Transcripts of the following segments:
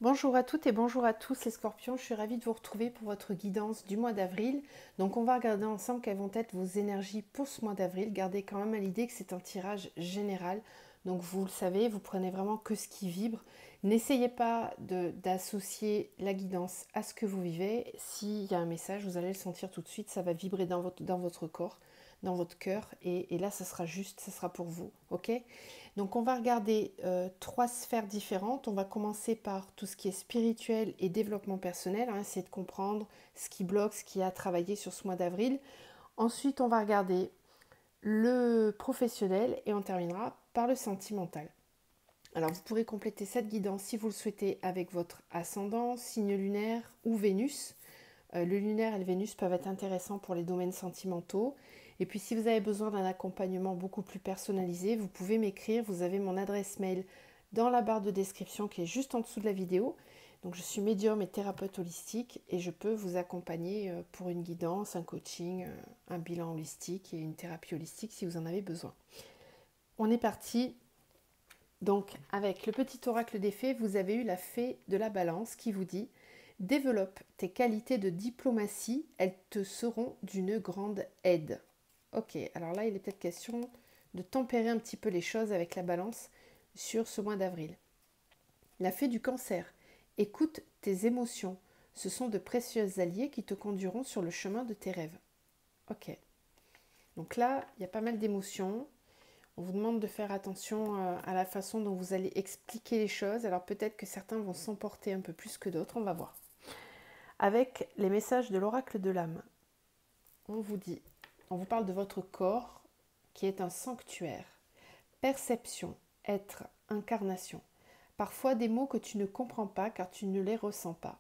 Bonjour à toutes et bonjour à tous les scorpions, je suis ravie de vous retrouver pour votre guidance du mois d'avril. Donc on va regarder ensemble quelles vont être vos énergies pour ce mois d'avril. Gardez quand même à l'idée que c'est un tirage général. Donc vous le savez, vous prenez vraiment que ce qui vibre. N'essayez pas d'associer la guidance à ce que vous vivez. S'il y a un message, vous allez le sentir tout de suite, ça va vibrer dans votre corps, dans votre cœur. Et là, ça sera juste, ça sera pour vous. Ok ? Donc on va regarder trois sphères différentes. On va commencer par tout ce qui est spirituel et développement personnel, hein, essayer de comprendre ce qui bloque, ce qui a travaillé sur ce mois d'avril. Ensuite, on va regarder le professionnel et on terminera par le sentimental. Alors vous pourrez compléter cette guidance si vous le souhaitez avec votre ascendant, signe lunaire ou Vénus. Le lunaire et le Vénus peuvent être intéressants pour les domaines sentimentaux. Et puis si vous avez besoin d'un accompagnement beaucoup plus personnalisé, vous pouvez m'écrire. Vous avez mon adresse mail dans la barre de description qui est juste en dessous de la vidéo. Donc je suis médium et thérapeute holistique et je peux vous accompagner pour une guidance, un coaching, un bilan holistique et une thérapie holistique si vous en avez besoin. On est parti. Donc avec le petit oracle des fées, vous avez eu la fée de la balance qui vous dit: développe tes qualités de diplomatie, elles te seront d'une grande aide. Ok, alors là, il est peut-être question de tempérer un petit peu les choses avec la balance sur ce mois d'avril. La fée du cancer, écoute tes émotions. Ce sont de précieux alliés qui te conduiront sur le chemin de tes rêves. Ok, donc là, il y a pas mal d'émotions. On vous demande de faire attention à la façon dont vous allez expliquer les choses. Alors peut-être que certains vont s'emporter un peu plus que d'autres, on va voir. Avec les messages de l'oracle de l'âme, on vous parle de votre corps qui est un sanctuaire. Perception, être, incarnation. Parfois des mots que tu ne comprends pas car tu ne les ressens pas.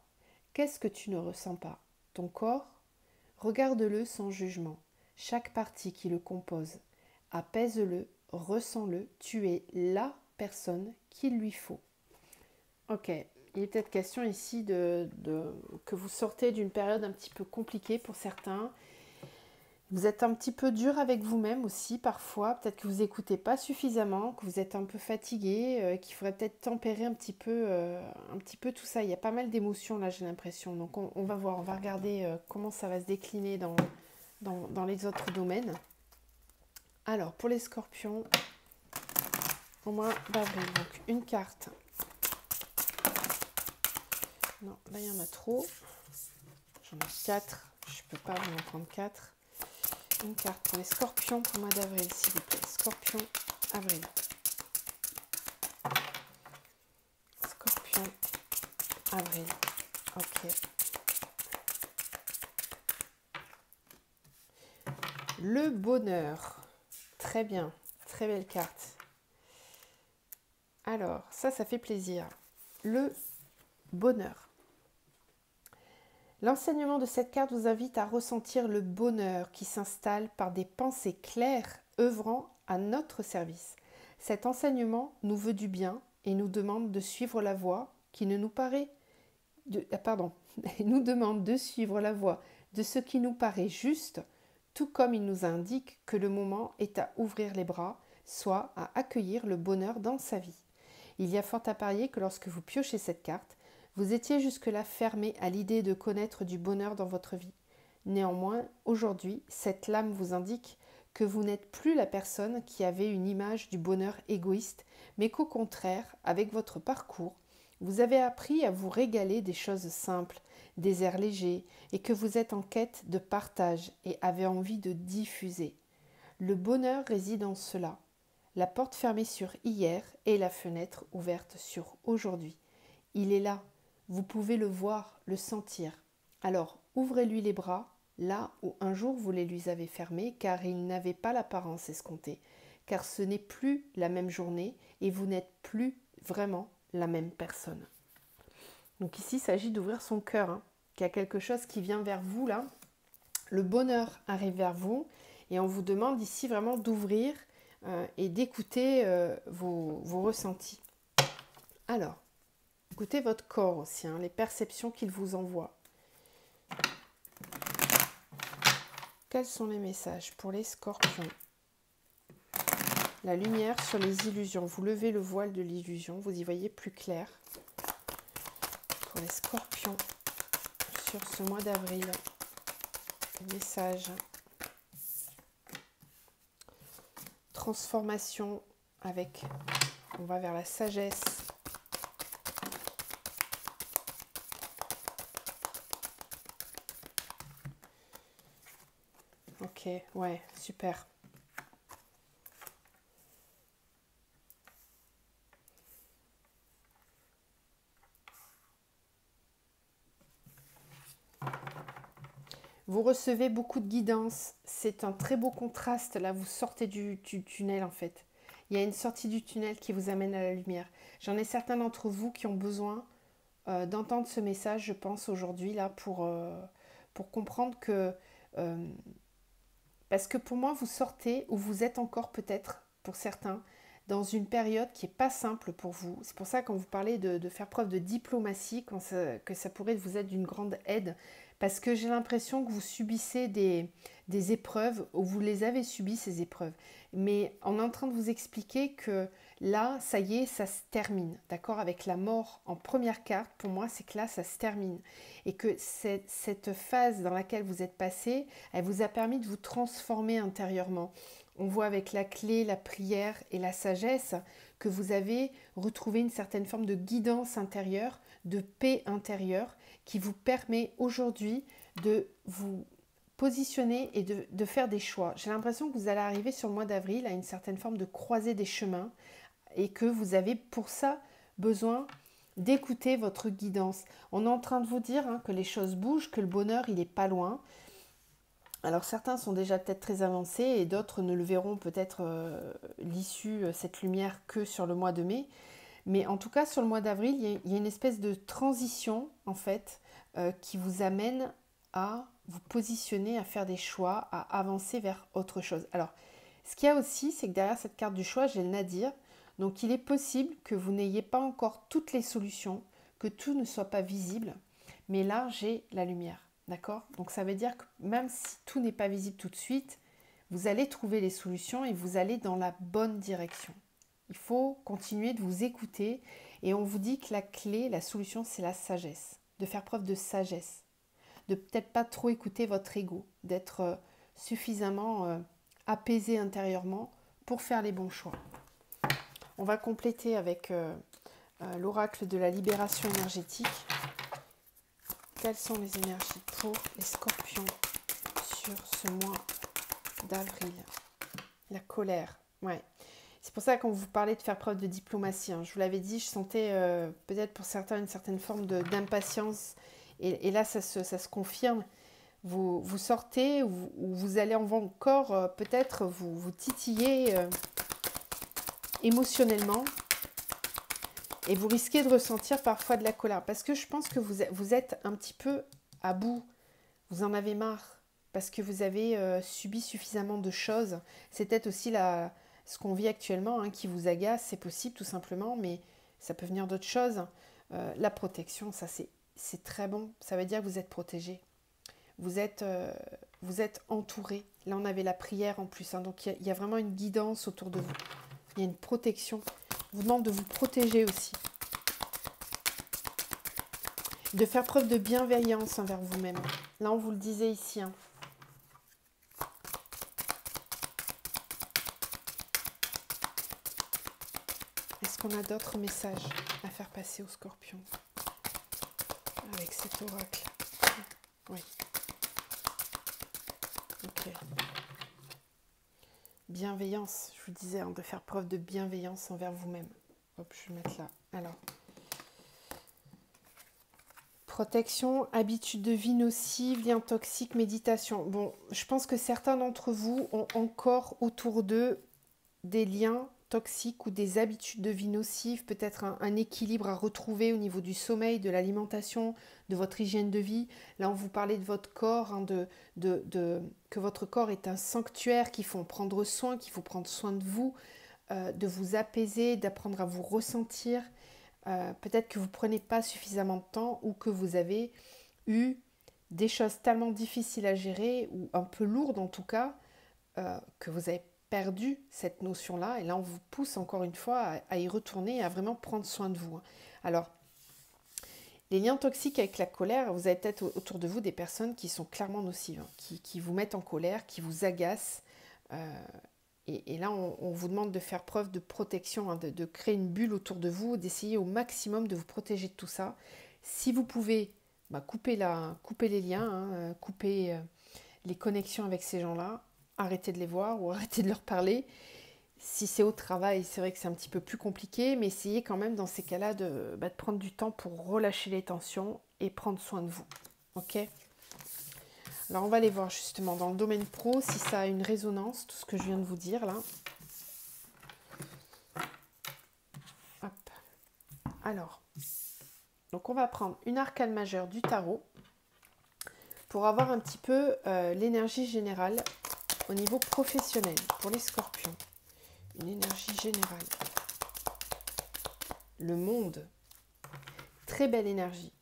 Qu'est-ce que tu ne ressens pas? Ton corps? Regarde-le sans jugement. Chaque partie qui le compose. Apaise-le, ressens-le. Tu es la personne qu'il lui faut. Ok, il est peut-être question ici que vous sortez d'une période un petit peu compliquée pour certains. Vous êtes un petit peu dur avec vous-même aussi parfois, peut-être que vous n'écoutez pas suffisamment, que vous êtes un peu fatigué, qu'il faudrait peut-être tempérer un petit peu tout ça. Il y a pas mal d'émotions là, j'ai l'impression. Donc on va voir, on va regarder comment ça va se décliner dans les autres domaines. Alors pour les scorpions, au mois d'avril, donc une carte. Non, là il y en a trop. J'en ai 4, je ne peux pas vous en prendre 4. Une carte pour les scorpions pour le mois d'avril, s'il vous plaît. Scorpion, avril. Scorpion, avril. Ok. Le bonheur. Très bien. Très belle carte. Alors, ça fait plaisir. Le bonheur. L'enseignement de cette carte vous invite à ressentir le bonheur qui s'installe par des pensées claires œuvrant à notre service. Cet enseignement nous veut du bien et nous demande de suivre la voie qui ne nous paraît nous demande de suivre la voie de ce qui nous paraît juste, tout comme il nous indique que le moment est à ouvrir les bras, soit à accueillir le bonheur dans sa vie. Il y a fort à parier que lorsque vous piochez cette carte, vous étiez jusque-là fermé à l'idée de connaître du bonheur dans votre vie. Néanmoins, aujourd'hui, cette lame vous indique que vous n'êtes plus la personne qui avait une image du bonheur égoïste, mais qu'au contraire, avec votre parcours, vous avez appris à vous régaler des choses simples, des airs légers, et que vous êtes en quête de partage et avez envie de diffuser. Le bonheur réside en cela. La porte fermée sur hier et la fenêtre ouverte sur aujourd'hui. Il est là. Vous pouvez le voir, le sentir. Alors, ouvrez-lui les bras, là où un jour vous les lui avez fermés, car il n'avait pas l'apparence escomptée, car ce n'est plus la même journée et vous n'êtes plus vraiment la même personne. Donc ici, il s'agit d'ouvrir son cœur, hein, qu'il y a quelque chose qui vient vers vous là. Le bonheur arrive vers vous et on vous demande ici vraiment d'ouvrir et d'écouter vos ressentis. Alors, écoutez votre corps aussi, hein, les perceptions qu'il vous envoie. Quels sont les messages pour les scorpions? La lumière sur les illusions. Vous levez le voile de l'illusion, vous y voyez plus clair. pour les scorpions sur ce mois d'avril. Message. Transformation avec, on va vers la sagesse. Ok, ouais, super. Vous recevez beaucoup de guidance. C'est un très beau contraste. Là, vous sortez du tunnel en fait. Il y a une sortie du tunnel qui vous amène à la lumière. J'en ai certains d'entre vous qui ont besoin d'entendre ce message, je pense, aujourd'hui, là, pour comprendre que... parce que pour moi, vous sortez, ou vous êtes encore peut-être, pour certains, dans une période qui n'est pas simple pour vous. C'est pour ça quand vous parlez de faire preuve de diplomatie, que ça pourrait vous être d'une grande aide, parce que j'ai l'impression que vous subissez des épreuves, ou vous les avez subies, ces épreuves. Mais on est en train de vous expliquer que là, ça y est, ça se termine, d'accord? Avec la mort en première carte, pour moi, c'est que là, ça se termine. Et que cette phase dans laquelle vous êtes passé, elle vous a permis de vous transformer intérieurement. On voit avec la clé, la prière et la sagesse que vous avez retrouvé une certaine forme de guidance intérieure, de paix intérieure qui vous permet aujourd'hui de vous positionner et de faire des choix. J'ai l'impression que vous allez arriver sur le mois d'avril à une certaine forme de croisée des chemins et que vous avez pour ça besoin d'écouter votre guidance. On est en train de vous dire que les choses bougent, que le bonheur, il n'est pas loin. Alors certains sont déjà peut-être très avancés et d'autres ne le verront peut-être l'issue, cette lumière que sur le mois de mai. Mais en tout cas, sur le mois d'avril, il y a une espèce de transition, en fait, qui vous amène à vous positionner, à faire des choix, à avancer vers autre chose. Alors, ce qu'il y a aussi, c'est que derrière cette carte du choix, j'ai le nadir. Donc, il est possible que vous n'ayez pas encore toutes les solutions, que tout ne soit pas visible. Mais là, j'ai la lumière. D'accord? Donc, ça veut dire que même si tout n'est pas visible tout de suite, vous allez trouver les solutions et vous allez dans la bonne direction. Il faut continuer de vous écouter et on vous dit que la clé, la solution, c'est la sagesse. De faire preuve de sagesse. De peut-être pas trop écouter votre ego. D'être suffisamment apaisé intérieurement pour faire les bons choix. On va compléter avec l'oracle de la libération énergétique. Quelles sont les énergies pour les scorpions sur ce mois d'avril? La colère, ouais. C'est pour ça que quand vous parlez de faire preuve de diplomatie, je vous l'avais dit, je sentais peut-être pour certains une certaine forme d'impatience. Et là, ça se confirme. Vous sortez ou vous allez encore peut-être vous titiller émotionnellement. Et vous risquez de ressentir parfois de la colère. Parce que je pense que vous êtes un petit peu à bout. Vous en avez marre. Parce que vous avez subi suffisamment de choses. C'est peut-être aussi ce qu'on vit actuellement qui vous agace. C'est possible tout simplement. Mais ça peut venir d'autres choses. La protection, ça c'est très bon. Ça veut dire que vous êtes protégé. Vous êtes entouré. Là, on avait la prière en plus. Donc, il y a vraiment une guidance autour de vous. Il y a une protection. Je vous demande de vous protéger aussi. De faire preuve de bienveillance envers vous-même. Là, on vous le disait ici. Est-ce qu'on a d'autres messages à faire passer aux scorpions avec cet oracle? Oui. Ok. Bienveillance, je vous disais, de faire preuve de bienveillance envers vous-même. Hop, je vais mettre là. Alors, protection, habitude de vie nocive, liens toxiques, méditation. Bon, je pense que certains d'entre vous ont encore autour d'eux des liens toxiques ou des habitudes de vie nocives, peut-être un équilibre à retrouver au niveau du sommeil, de l'alimentation, de votre hygiène de vie. Là, on vous parlait de votre corps, que votre corps est un sanctuaire, qu'il faut en prendre soin, qu'il faut prendre soin de vous apaiser, d'apprendre à vous ressentir. Peut-être que vous ne prenez pas suffisamment de temps ou que vous avez eu des choses tellement difficiles à gérer ou un peu lourdes en tout cas, que vous avez perdu cette notion-là. Et là, on vous pousse encore une fois à y retourner et à vraiment prendre soin de vous. Alors, Les liens toxiques avec la colère, vous avez peut-être autour de vous des personnes qui sont clairement nocives, hein, qui vous mettent en colère, qui vous agacent. Et là, on vous demande de faire preuve de protection, hein, de créer une bulle autour de vous, d'essayer au maximum de vous protéger de tout ça. Si vous pouvez, couper les liens, hein, couper les connexions avec ces gens-là, arrêtez de les voir ou arrêtez de leur parler. Si c'est au travail, c'est vrai que c'est un petit peu plus compliqué, mais essayez quand même dans ces cas-là de prendre du temps pour relâcher les tensions et prendre soin de vous. Ok ? Alors on va aller voir justement dans le domaine pro si ça a une résonance, tout ce que je viens de vous dire là. Hop. Alors, donc on va prendre une arcane majeure du tarot pour avoir un petit peu l'énergie générale au niveau professionnel pour les scorpions. Une énergie générale. Le monde. Très belle énergie.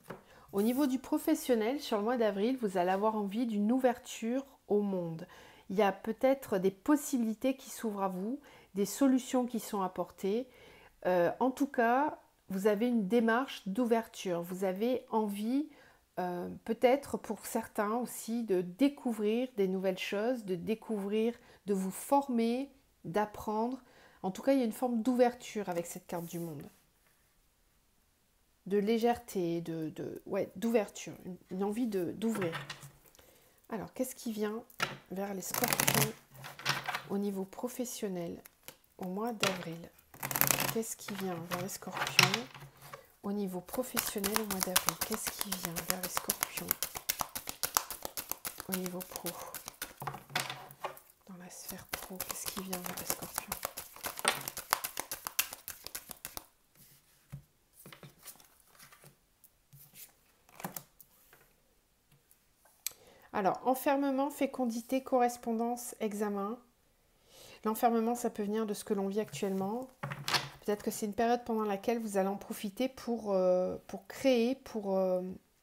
Au niveau du professionnel, sur le mois d'avril, vous allez avoir envie d'une ouverture au monde. Il y a peut-être des possibilités qui s'ouvrent à vous, des solutions qui sont apportées. En tout cas, vous avez une démarche d'ouverture. Vous avez envie, peut-être pour certains aussi, de découvrir des nouvelles choses, de découvrir, de vous former, d'apprendre. En tout cas, il y a une forme d'ouverture avec cette carte du monde. De légèreté, d'ouverture, une envie d'ouvrir. Alors, qu'est-ce qui vient vers les scorpions au niveau professionnel au mois d'avril? Qu'est-ce qui vient vers les scorpions au niveau professionnel au mois d'avril? Qu'est-ce qui vient vers les scorpions au niveau pro? Dans la sphère pro, qu'est-ce qui vient vers les scorpions? Alors, enfermement, fécondité, correspondance, examen. L'enfermement, ça peut venir de ce que l'on vit actuellement. Peut-être que c'est une période pendant laquelle vous allez en profiter pour créer, pour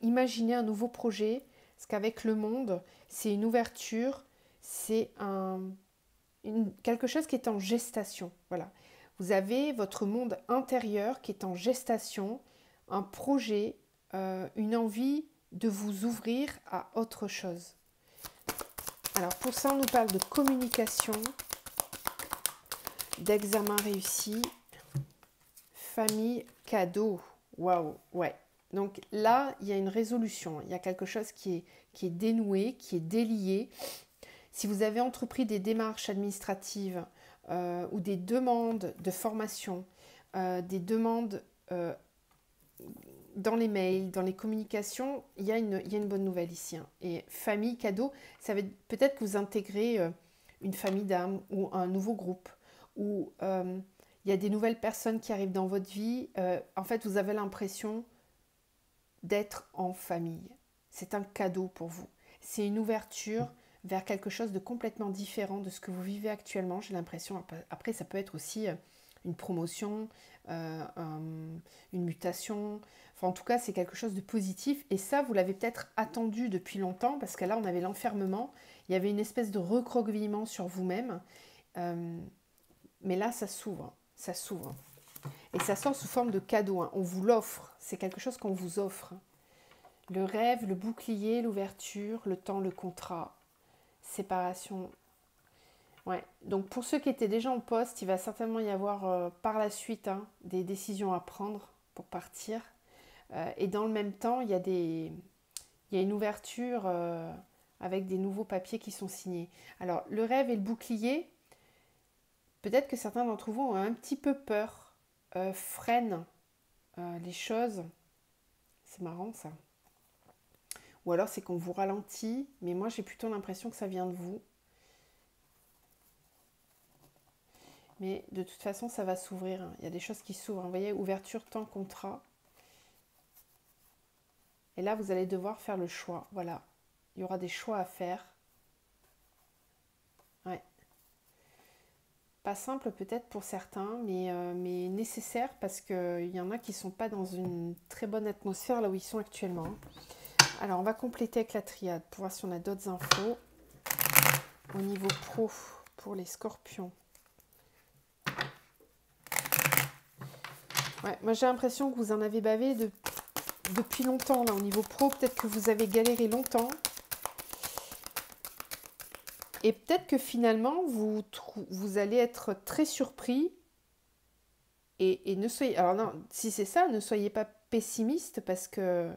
imaginer un nouveau projet. Parce qu'avec le monde, c'est une ouverture, c'est quelque chose qui est en gestation. Voilà. Vous avez votre monde intérieur qui est en gestation, un projet, une envie de vous ouvrir à autre chose. Alors pour ça, on nous parle de communication, d'examen réussi, famille, cadeau. Waouh, ouais. Donc là, il y a une résolution, il y a quelque chose qui est dénoué, qui est délié. Si vous avez entrepris des démarches administratives ou des demandes de formation, des demandes dans les mails, dans les communications, il y a une bonne nouvelle ici. Hein. Et famille, cadeau, ça veut peut-être que vous intégrez une famille d'âmes ou un nouveau groupe, ou il y a des nouvelles personnes qui arrivent dans votre vie. En fait, vous avez l'impression d'être en famille. C'est un cadeau pour vous. C'est une ouverture vers quelque chose de complètement différent de ce que vous vivez actuellement. J'ai l'impression, après ça peut être aussi une promotion, une mutation. Enfin, en tout cas, c'est quelque chose de positif. Et ça, vous l'avez peut-être attendu depuis longtemps, parce que là, on avait l'enfermement. Il y avait une espèce de recroquevillement sur vous-même. Mais là, ça s'ouvre. Ça s'ouvre. Et ça sort sous forme de cadeau. Hein. On vous l'offre. C'est quelque chose qu'on vous offre. Le rêve, le bouclier, l'ouverture, le temps, le contrat, séparation. Ouais. Donc pour ceux qui étaient déjà en poste, il va certainement y avoir par la suite des décisions à prendre pour partir. Et dans le même temps, il y a une ouverture avec des nouveaux papiers qui sont signés. Alors le rêve et le bouclier, peut-être que certains d'entre vous ont un petit peu peur, freinent les choses. C'est marrant ça. Ou alors c'est qu'on vous ralentit, mais moi j'ai plutôt l'impression que ça vient de vous. Mais de toute façon, ça va s'ouvrir. Hein. Il y a des choses qui s'ouvrent. Vous voyez, ouverture, temps, contrat. Et là, vous allez devoir faire le choix. Voilà. Il y aura des choix à faire. Ouais. Pas simple peut-être pour certains, mais nécessaire parce qu'il y en a qui ne sont pas dans une très bonne atmosphère là où ils sont actuellement. Alors, on va compléter avec la triade pour voir si on a d'autres infos. Au niveau pro, pour les scorpions. Ouais, moi j'ai l'impression que vous en avez bavé depuis longtemps, là, au niveau pro. Peut-être que vous avez galéré longtemps. Et peut-être que finalement, vous allez être très surpris. Et ne soyez... Alors non, si c'est ça, ne soyez pas pessimiste parce que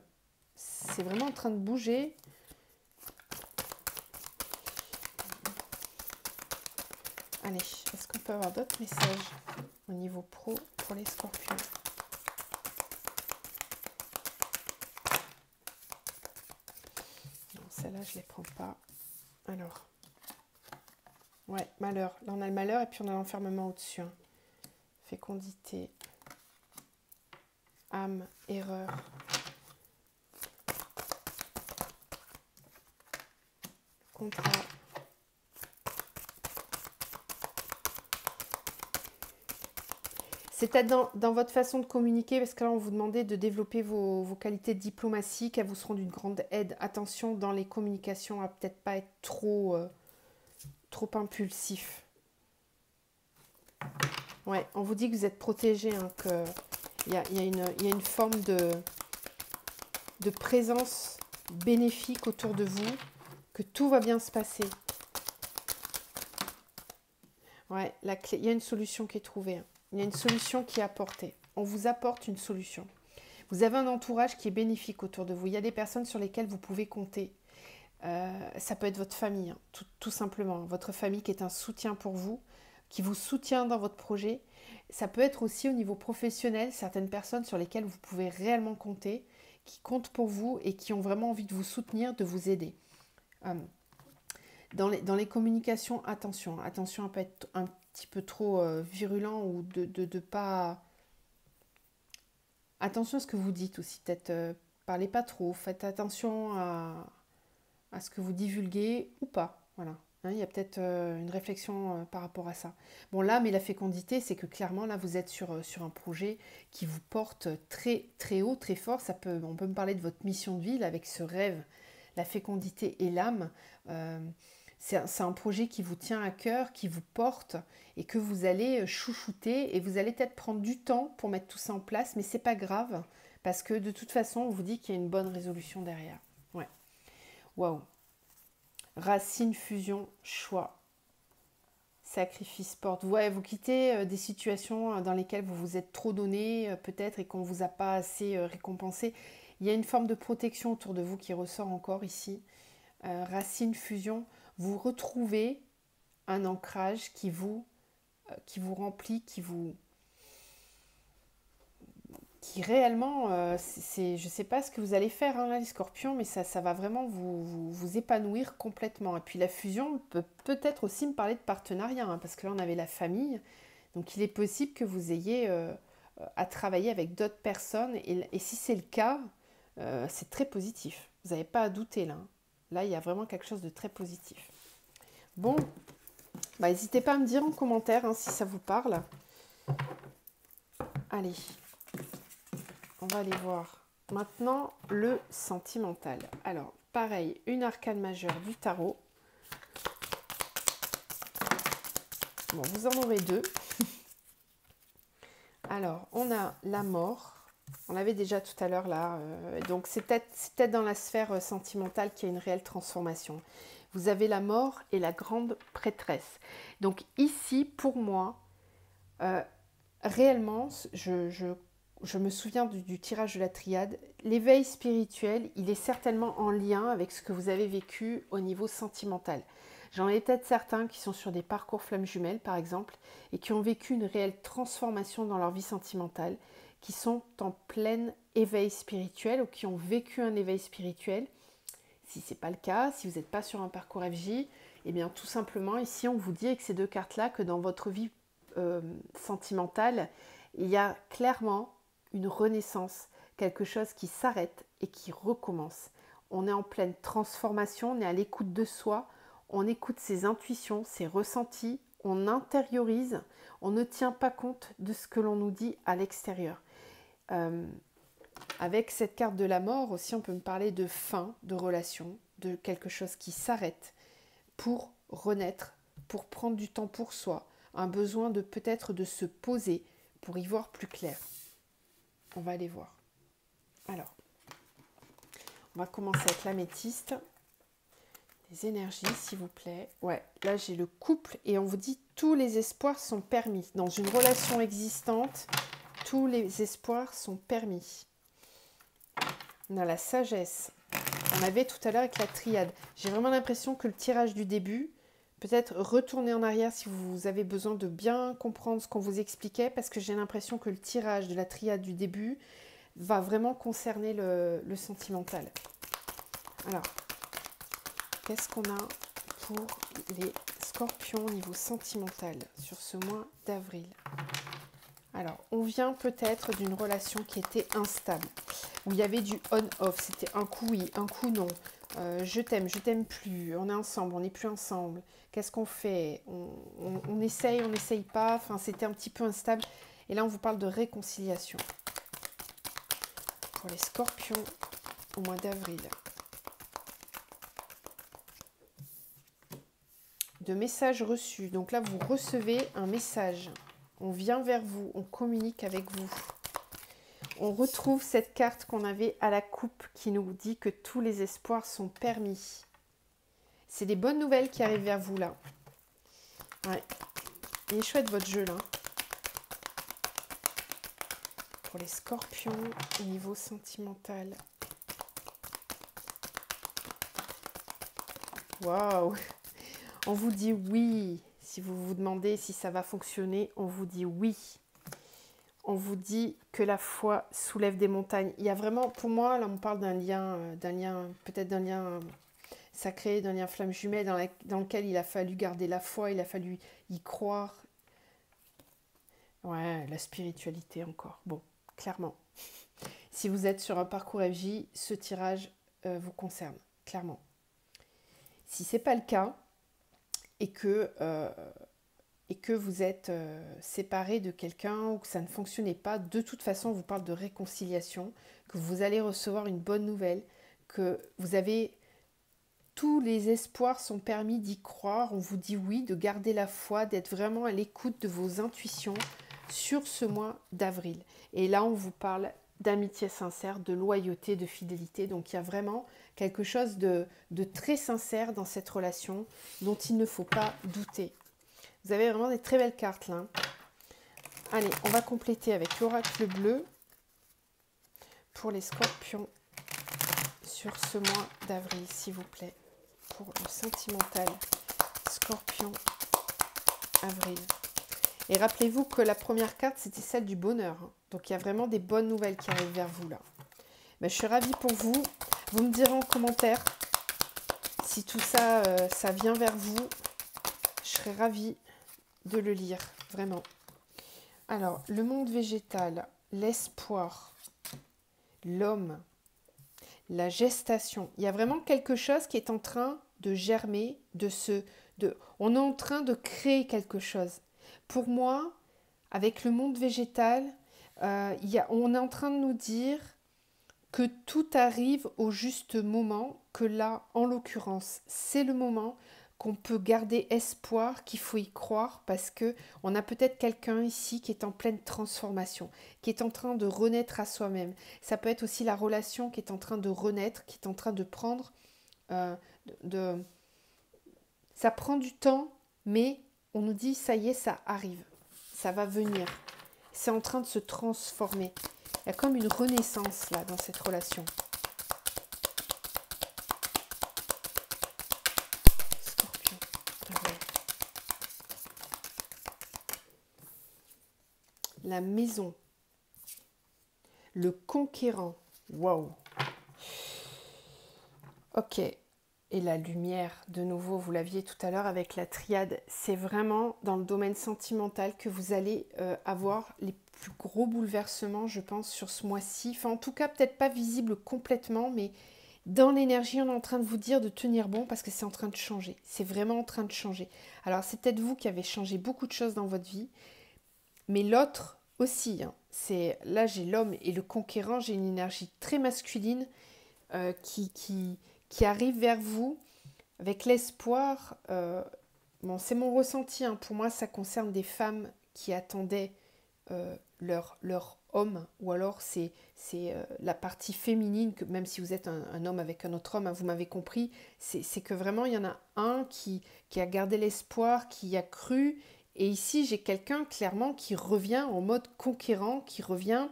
c'est vraiment en train de bouger. Allez, est-ce qu'on peut avoir d'autres messages au niveau pro pour les scorpions? Non, celle-là, je ne les prends pas. Alors, ouais, malheur. Là, on a le malheur et puis on a l'enfermement au-dessus. Hein. Fécondité, âme, erreur. Contrat. C'est peut-être dans votre façon de communiquer, parce que là, on vous demandait de développer vos qualités de diplomatie, qu'elles vous seront d'une grande aide. Attention, dans les communications, à peut-être pas être trop impulsif. Ouais, on vous dit que vous êtes protégé, hein, qu'il y a une forme de présence bénéfique autour de vous, que tout va bien se passer. Ouais, la clé, il y a une solution qui est trouvée. Hein. Il y a une solution qui est apportée. On vous apporte une solution. Vous avez un entourage qui est bénéfique autour de vous. Il y a des personnes sur lesquelles vous pouvez compter. Ça peut être votre famille, hein, tout simplement. Votre famille qui est un soutien pour vous, qui vous soutient dans votre projet. Ça peut être aussi au niveau professionnel, certaines personnes sur lesquelles vous pouvez réellement compter, qui comptent pour vous et qui ont vraiment envie de vous soutenir, de vous aider. Dans les communications, attention à ne pas être un petit peu trop virulent ou de pas... Attention à ce que vous dites aussi, peut-être parlez pas trop, faites attention à ce que vous divulguez ou pas, voilà. Hein, il y a peut-être une réflexion par rapport à ça. Bon là, mais la fécondité, c'est que clairement, là, vous êtes sur un projet qui vous porte très, très haut, très fort. On peut me parler de votre mission de vie là, avec ce rêve, la fécondité et l'âme. C'est un projet qui vous tient à cœur, qui vous porte et que vous allez chouchouter et vous allez peut-être prendre du temps pour mettre tout ça en place, mais c'est pas grave parce que de toute façon, on vous dit qu'il y a une bonne résolution derrière. Ouais. Waouh. Racine, fusion, choix, sacrifice, porte. Ouais, vous quittez des situations dans lesquelles vous vous êtes trop donné peut-être et qu'on ne vous a pas assez récompensé. Il y a une forme de protection autour de vous qui ressort encore ici. Racine, fusion, vous retrouvez un ancrage qui vous remplit, qui réellement, je ne sais pas ce que vous allez faire hein, là, les scorpions, mais ça va vraiment vous épanouir complètement. Et puis la fusion peut peut-être aussi me parler de partenariat, hein, parce que là on avait la famille, donc il est possible que vous ayez à travailler avec d'autres personnes, et si c'est le cas, c'est très positif. Vous n'avez pas à douter là. Hein. Là, il y a vraiment quelque chose de très positif. Bon, bah, n'hésitez pas à me dire en commentaire hein, si ça vous parle. Allez, on va aller voir maintenant le sentimental. Alors, pareil, une arcane majeure du tarot. Bon, vous en aurez deux. Alors, on a la mort. On l'avait déjà tout à l'heure là. Donc, c'est peut-être dans la sphère sentimentale qu'il y a une réelle transformation. Vous avez la mort et la grande prêtresse. Donc ici, pour moi, réellement, je me souviens du tirage de la triade. L'éveil spirituel, il est certainement en lien avec ce que vous avez vécu au niveau sentimental. J'en ai peut-être certains qui sont sur des parcours flammes jumelles, par exemple, et qui ont vécu une réelle transformation dans leur vie sentimentale, qui sont en plein éveil spirituel ou qui ont vécu un éveil spirituel. Si ce n'est pas le cas, si vous n'êtes pas sur un parcours FJ, eh bien tout simplement, ici on vous dit avec ces deux cartes-là que dans votre vie sentimentale, il y a clairement une renaissance, quelque chose qui s'arrête et qui recommence. On est en pleine transformation, on est à l'écoute de soi, on écoute ses intuitions, ses ressentis, on intériorise, on ne tient pas compte de ce que l'on nous dit à l'extérieur. Avec cette carte de la mort aussi, on peut me parler de fin de relation, de quelque chose qui s'arrête pour renaître, pour prendre du temps pour soi, un besoin de peut-être de se poser pour y voir plus clair. On va aller voir. Alors, On va commencer avec l'améthyste. Les énergies, s'il vous plaît. Ouais, là j'ai le couple et on vous dit tous les espoirs sont permis. Dans une relation existante, tous les espoirs sont permis. On a la sagesse. On avait tout à l'heure avec la triade. J'ai vraiment l'impression que le tirage du début, peut-être retourner en arrière si vous avez besoin de bien comprendre ce qu'on vous expliquait, parce que j'ai l'impression que le tirage de la triade du début va vraiment concerner le sentimental. Alors, qu'est-ce qu'on a pour les scorpions au niveau sentimental sur ce mois d'avril? Alors, on vient peut-être d'une relation qui était instable, où il y avait du on-off, c'était un coup oui, un coup non. Je t'aime plus, on est ensemble, on n'est plus ensemble. Qu'est-ce qu'on fait? On essaye, on n'essaye pas, enfin c'était un petit peu instable. Et là, on vous parle de réconciliation. Pour les scorpions au mois d'avril. De messages reçus. Donc là, vous recevez un message. On vient vers vous, on communique avec vous. On retrouve cette carte qu'on avait à la coupe qui nous dit que tous les espoirs sont permis. C'est des bonnes nouvelles qui arrivent vers vous là. Ouais. Il est chouette votre jeu là. Pour les scorpions au niveau sentimental. Waouh! On vous dit oui. Si vous vous demandez si ça va fonctionner, on vous dit oui. On vous dit que la foi soulève des montagnes. Il y a vraiment, pour moi, là on parle d'un lien, peut-être d'un lien sacré, d'un lien flamme jumelle dans lequel il a fallu garder la foi, il a fallu y croire. Ouais, la spiritualité encore. Bon, clairement. Si vous êtes sur un parcours FJ, ce tirage vous concerne, clairement. Si ce n'est pas le cas, et que vous êtes séparé de quelqu'un ou que ça ne fonctionnait pas, de toute façon, on vous parle de réconciliation, que vous allez recevoir une bonne nouvelle, que vous avez tous les espoirs sont permis d'y croire. On vous dit oui, de garder la foi, d'être vraiment à l'écoute de vos intuitions sur ce mois d'avril. Et là, on vous parle d'amitié sincère, de loyauté, de fidélité. Donc, il y a vraiment quelque chose de très sincère dans cette relation dont il ne faut pas douter. Vous avez vraiment des très belles cartes là. Allez, on va compléter avec l'oracle bleu pour les scorpions sur ce mois d'avril, s'il vous plaît. Pour le sentimental, scorpion, avril. Et rappelez-vous que la première carte, c'était celle du bonheur. Donc, il y a vraiment des bonnes nouvelles qui arrivent vers vous là. Mais je suis ravie pour vous. Vous me direz en commentaire si tout ça, ça vient vers vous. Je serais ravie de le lire, vraiment. Alors, le monde végétal, l'espoir, l'homme, la gestation. Il y a vraiment quelque chose qui est en train de germer, on est en train de créer quelque chose. Pour moi, avec le monde végétal, on est en train de nous dire que tout arrive au juste moment, que là, en l'occurrence, c'est le moment qu'on peut garder espoir, qu'il faut y croire, parce que on a peut-être quelqu'un ici qui est en pleine transformation, qui est en train de renaître à soi-même. Ça peut être aussi la relation qui est en train de renaître, qui est en train de prendre... Ça prend du temps, mais on nous dit, ça y est, ça arrive, ça va venir. C'est en train de se transformer. Il y a comme une renaissance là dans cette relation. Scorpion. La maison. Le conquérant. Waouh. Ok. Et la lumière, de nouveau, vous l'aviez tout à l'heure avec la triade. C'est vraiment dans le domaine sentimental que vous allez avoir les plus gros bouleversements, je pense, sur ce mois-ci. Enfin, en tout cas, peut-être pas visible complètement, mais dans l'énergie, on est en train de vous dire de tenir bon parce que c'est en train de changer. C'est vraiment en train de changer. Alors, c'est peut-être vous qui avez changé beaucoup de choses dans votre vie, mais l'autre aussi. Hein. Là, j'ai l'homme et le conquérant. J'ai une énergie très masculine qui arrive vers vous avec l'espoir. Bon, c'est mon ressenti. Hein. Pour moi, ça concerne des femmes qui attendaient leur homme, ou alors c'est la partie féminine, que même si vous êtes un homme avec un autre homme, hein, vous m'avez compris, c'est que vraiment il y en a un qui a gardé l'espoir, qui y a cru, et ici j'ai quelqu'un clairement qui revient en mode conquérant, qui revient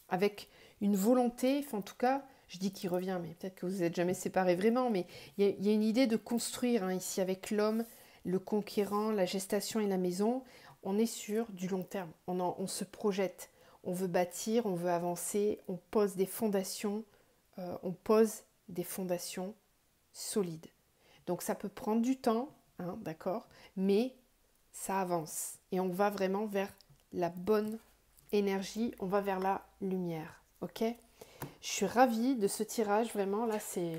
avec une volonté, enfin en tout cas, je dis qu'il revient, mais peut-être que vous n'êtes jamais séparés vraiment, mais il y a une idée de construire hein, ici avec l'homme, le conquérant, la gestation et la maison. On est sur du long terme, on se projette, on veut bâtir, on veut avancer, on pose des fondations, solides. Donc ça peut prendre du temps, hein, d'accord, mais ça avance et on va vraiment vers la bonne énergie, on va vers la lumière, ok? Je suis ravie de ce tirage, vraiment, là c'est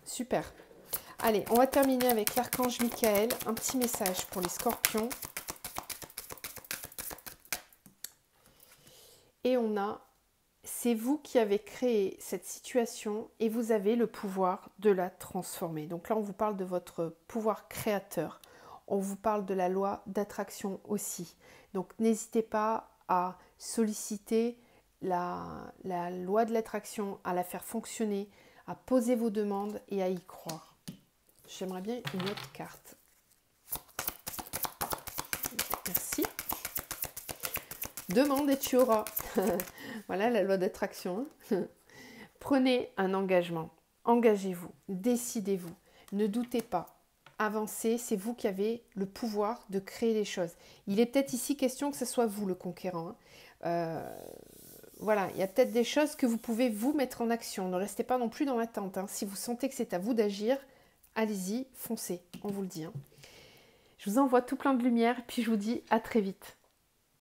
super. Allez, on va terminer avec l'archange Michael, un petit message pour les scorpions. Et on a, c'est vous qui avez créé cette situation et vous avez le pouvoir de la transformer. Donc là, on vous parle de votre pouvoir créateur. On vous parle de la loi d'attraction aussi. Donc n'hésitez pas à solliciter la loi de l'attraction, à la faire fonctionner, à poser vos demandes et à y croire. J'aimerais bien une autre carte. Merci. Demande et tu auras. Voilà la loi d'attraction. Prenez un engagement. Engagez-vous. Décidez-vous. Ne doutez pas. Avancez. C'est vous qui avez le pouvoir de créer les choses. Il est peut-être ici question que ce soit vous le conquérant. Voilà, il y a peut-être des choses que vous pouvez vous mettre en action. Ne restez pas non plus dans l'attente. Hein. Si vous sentez que c'est à vous d'agir, allez-y, foncez. On vous le dit. Hein. Je vous envoie tout plein de lumière. Puis je vous dis à très vite.